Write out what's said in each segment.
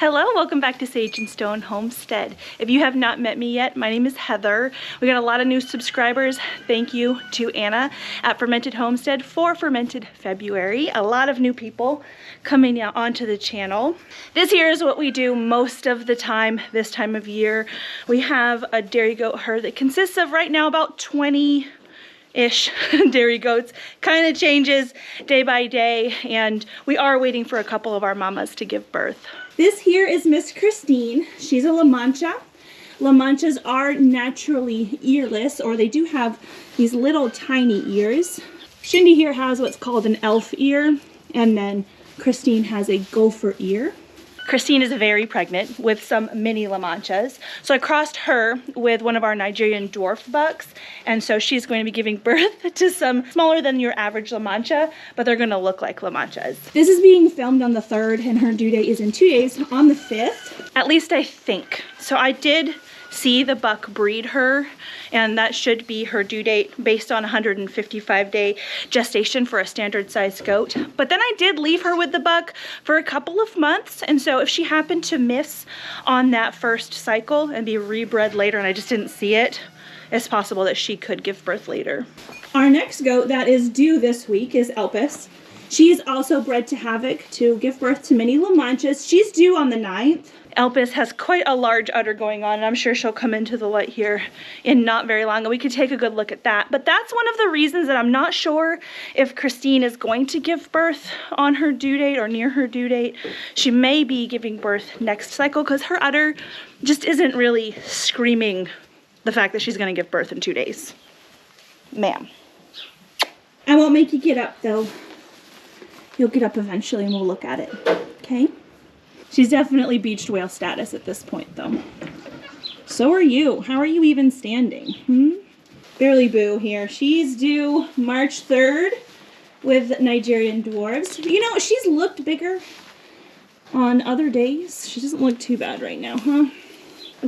Hello, welcome back to Sage and Stone Homestead. If you have not met me yet, my name is Heather. We got a lot of new subscribers. Thank you to Anna at Fermented Homestead for Fermented February. A lot of new people coming onto the channel. This here is what we do most of the time this time of year. We have a dairy goat herd that consists of right now about 20-ish dairy goats. Kind of changes day by day, and we are waiting for a couple of our mamas to give birth. This here is Miss Christine. She's a La Mancha. La Manchas are naturally earless, or they do have these little tiny ears. Shindy here has what's called an elf ear, and then Christine has a gopher ear. Christine is very pregnant with some mini La Manchas. So I crossed her with one of our Nigerian dwarf bucks. And so she's going to be giving birth to some smaller than your average La Mancha, but they're gonna look like La Manchas. This is being filmed on the 3rd and her due date is in 2 days on the 5th. At least I think. So I did see the buck breed her, and that should be her due date based on 155-day gestation for a standard sized goat. But then I did leave her with the buck for a couple of months, and so if she happened to miss on that first cycle and be rebred later and I just didn't see it, it's possible that she could give birth later. Our next goat that is due this week is Elpis. She is also bred to Havoc to give birth to mini La Manchas. She's due on the 9th. Elpis has quite a large udder going on, and I'm sure she'll come into the light here in not very long, and we could take a good look at that. But that's one of the reasons that I'm not sure if Christine is going to give birth on her due date or near her due date. She may be giving birth next cycle because her udder just isn't really screaming the fact that she's going to give birth in 2 days. Ma'am. I won't make you get up, though. You'll get up eventually and we'll look at it, okay? She's definitely beached whale status at this point, though. So are you. How are you even standing? Barely Boo here. She's due March 3rd with Nigerian dwarves. You know, she's looked bigger on other days. She doesn't look too bad right now, huh?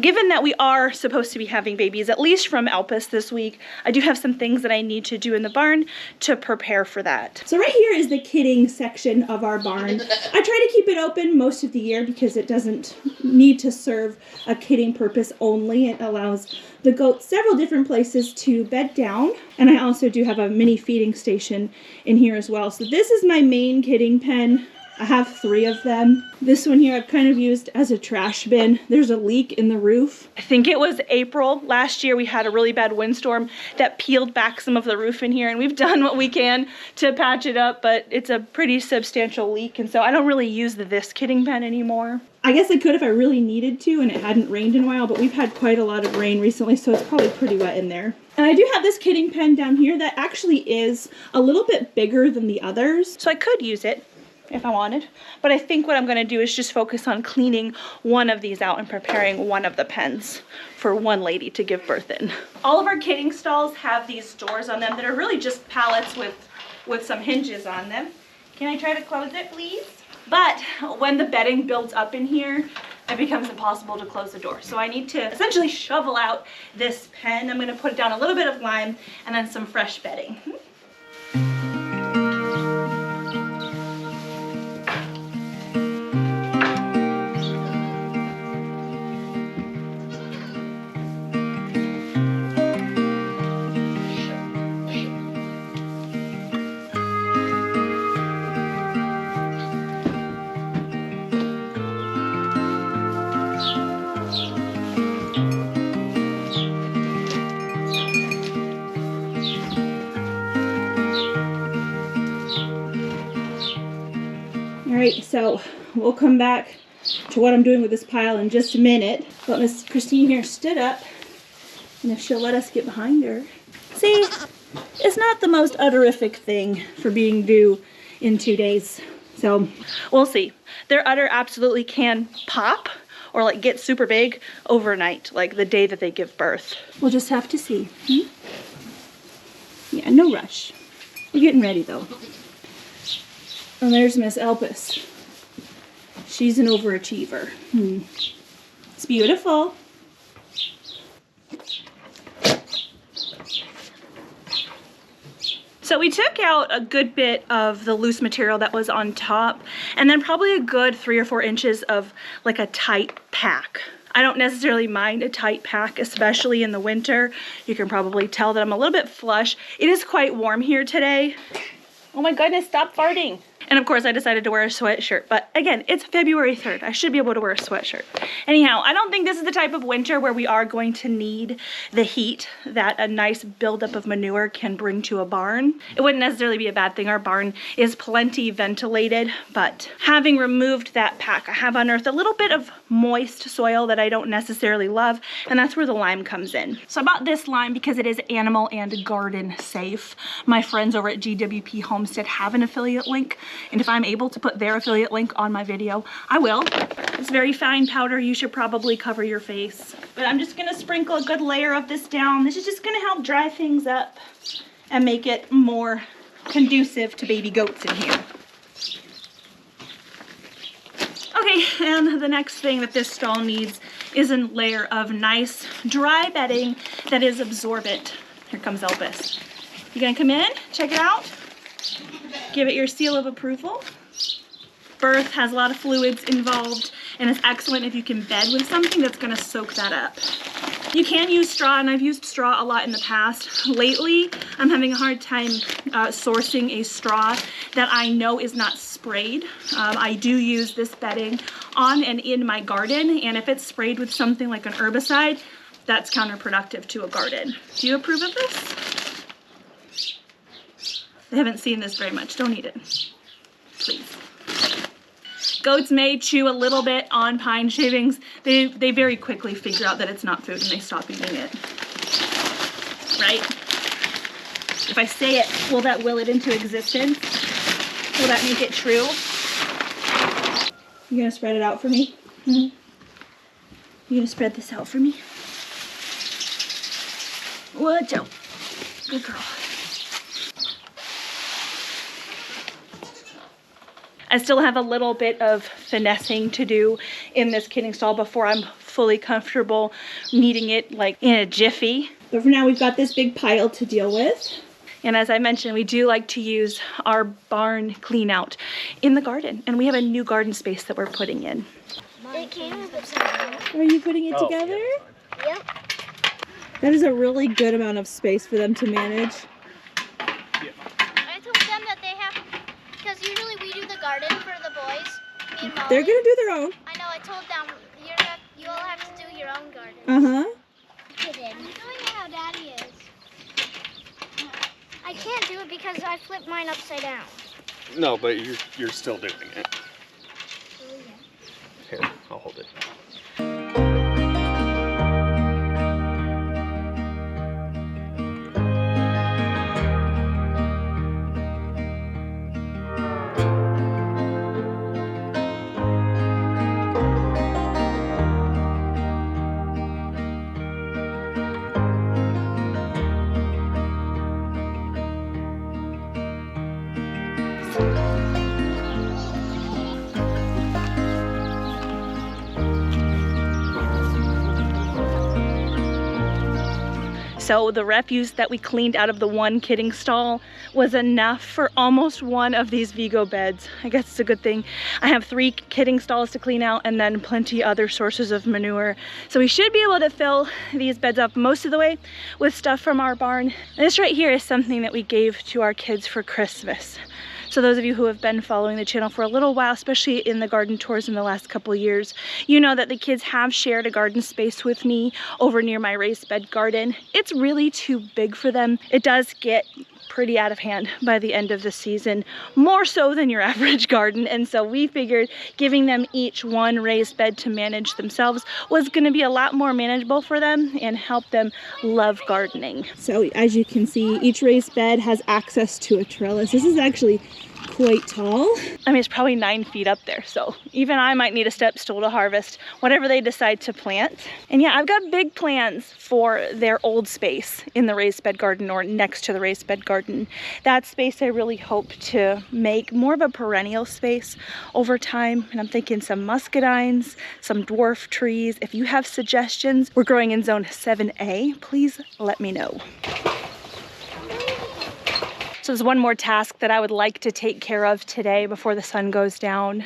Given that we are supposed to be having babies, at least from Elpis this week, I do have some things that I need to do in the barn to prepare for that. So right here is the kidding section of our barn. I try to keep it open most of the year because it doesn't need to serve a kidding purpose only. It allows the goats several different places to bed down. And I also do have a mini feeding station in here as well. So this is my main kidding pen. I have 3 of them. This one here I've kind of used as a trash bin. There's a leak in the roof. I think it was April last year we had a really bad windstorm that peeled back some of the roof in here, and we've done what we can to patch it up, but it's a pretty substantial leak, and so I don't really use this kidding pen anymore. I guess I could if I really needed to and it hadn't rained in a while, but we've had quite a lot of rain recently, so it's probably pretty wet in there. And I do have this kidding pen down here that actually is a little bit bigger than the others, so I could use it if I wanted. But I think what I'm gonna do is just focus on cleaning one of these out and preparing one of the pens for one lady to give birth in. All of our kidding stalls have these doors on them that are really just pallets with some hinges on them. Can I try to close it, please? But when the bedding builds up in here, it becomes impossible to close the door. So I need to essentially shovel out this pen. I'm gonna put down a little bit of lime and then some fresh bedding. Alright, so we'll come back to what I'm doing with this pile in just a minute. But Miss Christine here stood up, and if she'll let us get behind her. See, it's not the most udderific thing for being due in 2 days. So we'll see. Their udder absolutely can pop or like get super big overnight, like the day that they give birth. We'll just have to see. Yeah, no rush. We're getting ready though. And there's Miss Elpis. She's an overachiever. It's beautiful. So we took out a good bit of the loose material that was on top, and then probably a good 3 or 4 inches of like a tight pack. I don't necessarily mind a tight pack, especially in the winter. You can probably tell that I'm a little bit flush. It is quite warm here today. Oh my goodness, stop farting. And of course I decided to wear a sweatshirt, but again, it's February 3rd. I should be able to wear a sweatshirt. Anyhow, I don't think this is the type of winter where we are going to need the heat that a nice buildup of manure can bring to a barn. It wouldn't necessarily be a bad thing. Our barn is plenty ventilated, but having removed that pack, I have unearthed a little bit of moist soil that I don't necessarily love, and that's where the lime comes in. So I bought this lime because it is animal and garden safe. My friends over at GWP Homestead have an affiliate link, and if I'm able to put their affiliate link on my video, I will. It's very fine powder. You should probably cover your face. But I'm just gonna sprinkle a good layer of this down. This is just gonna help dry things up and make it more conducive to baby goats in here. Okay, and the next thing that this stall needs is a layer of nice dry bedding that is absorbent. Here comes Elvis. You gonna come in, check it out? Give it your seal of approval. Birth has a lot of fluids involved, and it's excellent if you can bed with something that's gonna soak that up. You can use straw, and I've used straw a lot in the past. Lately, I'm having a hard time sourcing a straw that I know is not sprayed. I do use this bedding on and in my garden, and if it's sprayed with something like an herbicide, that's counterproductive to a garden. Do you approve of this? They haven't seen this very much. Don't eat it, please. Goats may chew a little bit on pine shavings. They very quickly figure out that it's not food and they stop eating it. Right? If I say it, will that will it into existence? Will that make it true? You gonna spread it out for me? You gonna spread this out for me? Watch out. Good girl. I still have a little bit of finessing to do in this kidding stall before I'm fully comfortable kneading it like in a jiffy. But for now, we've got this big pile to deal with. And as I mentioned, we do like to use our barn clean out in the garden. And we have a new garden space that we're putting in. It came upside down. Are you putting it together? Yep. That is a really good amount of space for them to manage. I told them that they have, because usually we do the garden for the boys. Me and Molly. They're gonna do their own. I know, I told them, you all have to do your own garden. Uh-huh. I'm doing it how Daddy is. I can't do it because I flipped mine upside down. No, but you're still doing it. Here, I'll hold it. So the refuse that we cleaned out of the one kidding stall was enough for almost one of these vego beds. I guess it's a good thing. I have 3 kidding stalls to clean out and then plenty other sources of manure. So we should be able to fill these beds up most of the way with stuff from our barn. And this right here is something that we gave to our kids for Christmas. So those of you who have been following the channel for a little while, especially in the garden tours in the last couple of years, you know that the kids have shared a garden space with me over near my raised bed garden. It's really too big for them. It does get pretty out of hand by the end of the season, more so than your average garden. And so we figured giving them each one raised bed to manage themselves was going to be a lot more manageable for them and help them love gardening. So as you can see, each raised bed has access to a trellis. This is actually quite tall. I mean, it's probably 9 feet up there, so even I might need a step stool to harvest whatever they decide to plant. And yeah, I've got big plans for their old space in the raised bed garden or next to the raised bed garden. That space I really hope to make more of a perennial space over time, and I'm thinking some muscadines, some dwarf trees. If you have suggestions, we're growing in zone 7A, please let me know. So there's one more task that I would like to take care of today before the sun goes down.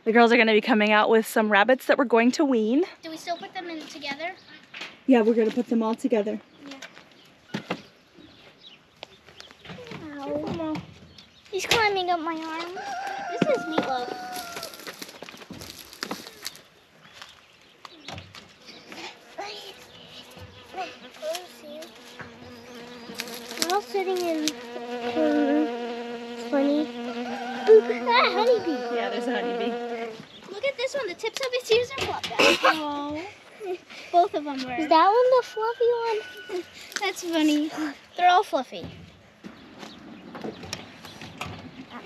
The girls are going to be coming out with some rabbits that we're going to wean. Do we still put them in together? Yeah, we're going to put them all together. Ow. He's climbing up my arm. This is Meatloaf. We're all sitting in funny. Ooh, that honeybee. Yeah, there's a honeybee. Look at this one. The tips of its ears are fluffed out. Both of them were. Is that one the fluffy one? That's funny. They're all fluffy.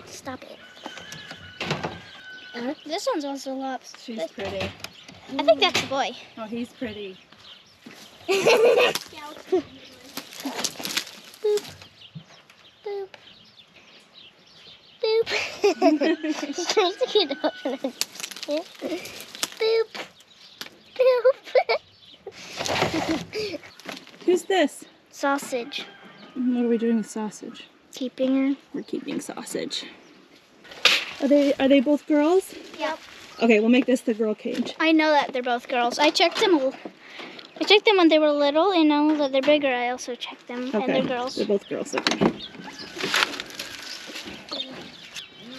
Stop it. This one's also lops. She's pretty. I think that's the boy. Oh, he's pretty. Boop. Boop. Boop. He's trying to get open. Boop. Boop. Who's this? Sausage. What are we doing with Sausage? Keeping her. We're keeping Sausage. Are they both girls? Yep. Okay, we'll make this the girl cage. I know that they're both girls. I checked them when they were little, and now that they're bigger, I also checked them, and they're girls. They're both girls, okay.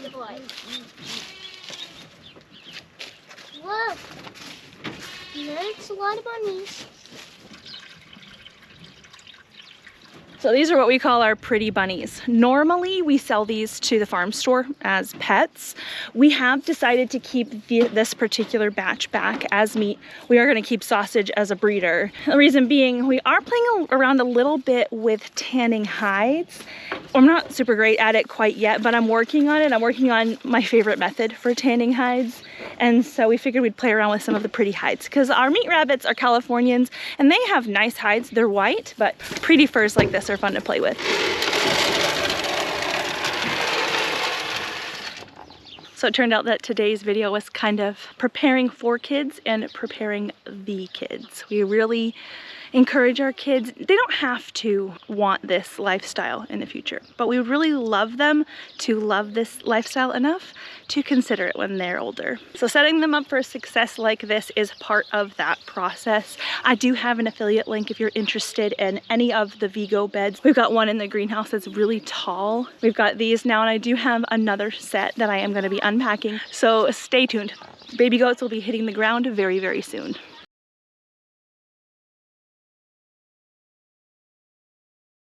The boy. Whoa. There's a lot of bunnies. So these are what we call our pretty bunnies. Normally we sell these to the farm store as pets. We have decided to keep this particular batch back as meat. We are going to keep Sausage as a breeder. The reason being, we are playing around a little bit with tanning hides. I'm not super great at it quite yet, but I'm working on it. I'm working on my favorite method for tanning hides. And so we figured we'd play around with some of the pretty hides because our meat rabbits are Californians and they have nice hides. They're white, but pretty furs like this are fun to play with. So it turned out that today's video was kind of preparing for kids and preparing the kids. We really encourage our kids. They don't have to want this lifestyle in the future, but we would really love them to love this lifestyle enough to consider it when they're older. So setting them up for success like this is part of that process. I do have an affiliate link if you're interested in any of the vego beds. We've got one in the greenhouse that's really tall. We've got these now, and I do have another set that I am going to be unpacking. So stay tuned. Baby goats will be hitting the ground very, very soon.